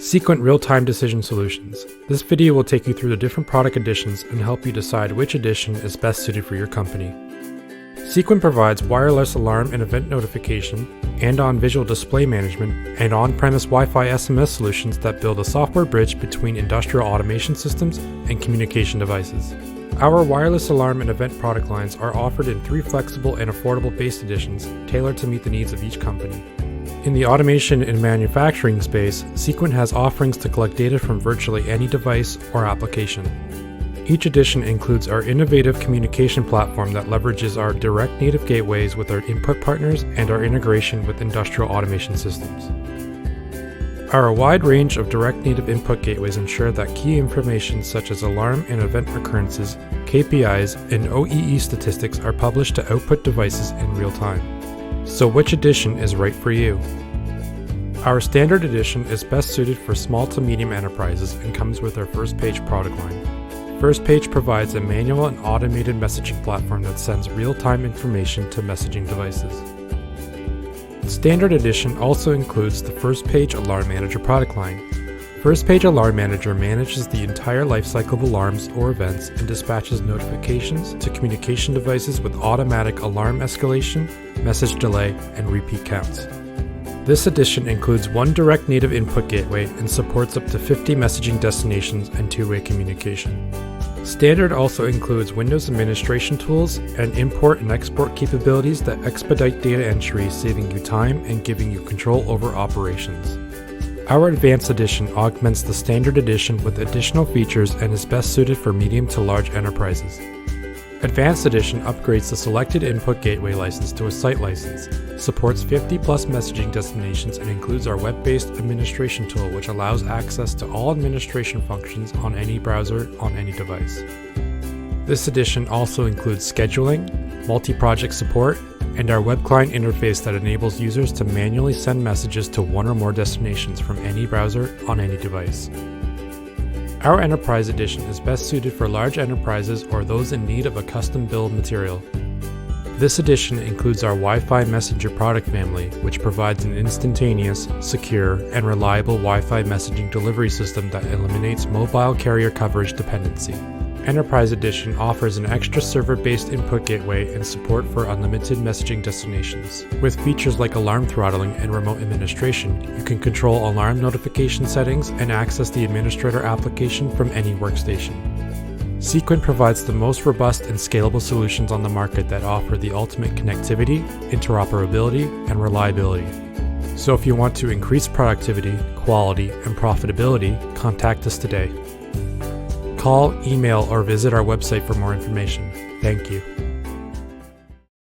SeQent Real-Time Decision Solutions. This video will take you through the different product editions and help you decide which edition is best suited for your company. SeQent provides wireless alarm and event notification, and on-visual display management, and on-premise Wi-Fi SMS solutions that build a software bridge between industrial automation systems and communication devices. Our wireless alarm and event product lines are offered in 3 flexible and affordable base editions tailored to meet the needs of each company. In the automation and manufacturing space, SeQent has offerings to collect data from virtually any device or application. Each edition includes our innovative communication platform that leverages our direct native gateways with our input partners and our integration with industrial automation systems. Our wide range of direct native input gateways ensure that key information such as alarm and event occurrences, KPIs, and OEE statistics are published to output devices in real time. So which edition is right for you? Our standard edition is best suited for small to medium enterprises and comes with our First Page product line. First Page provides a manual and automated messaging platform that sends real-time information to messaging devices. Standard edition also includes the First Page Alarm Manager product line. First Page Alarm Manager manages the entire lifecycle of alarms or events and dispatches notifications to communication devices with automatic alarm escalation, message delay, and repeat counts. This edition includes 1 direct native input gateway and supports up to 50 messaging destinations and 2-way communication. Standard also includes Windows administration tools and import and export capabilities that expedite data entry, saving you time and giving you control over operations. Our Advanced Edition augments the Standard Edition with additional features and is best suited for medium to large enterprises. Advanced Edition upgrades the selected input gateway license to a site license, supports 50+ messaging destinations, and includes our web-based administration tool which allows access to all administration functions on any browser on any device. This edition also includes scheduling, multi-project support, and our web client interface that enables users to manually send messages to 1 or more destinations from any browser on any device. Our Enterprise Edition is best suited for large enterprises or those in need of a custom bill of material. This edition includes our Wi-Fi Messenger product family, which provides an instantaneous, secure, and reliable Wi-Fi messaging delivery system that eliminates mobile carrier coverage dependency. Enterprise Edition offers an extra server-based input gateway and support for unlimited messaging destinations. With features like alarm throttling and remote administration, you can control alarm notification settings and access the administrator application from any workstation. SeQent provides the most robust and scalable solutions on the market that offer the ultimate connectivity, interoperability, and reliability. So if you want to increase productivity, quality, and profitability, contact us today. Call, email, or visit our website for more information. Thank you.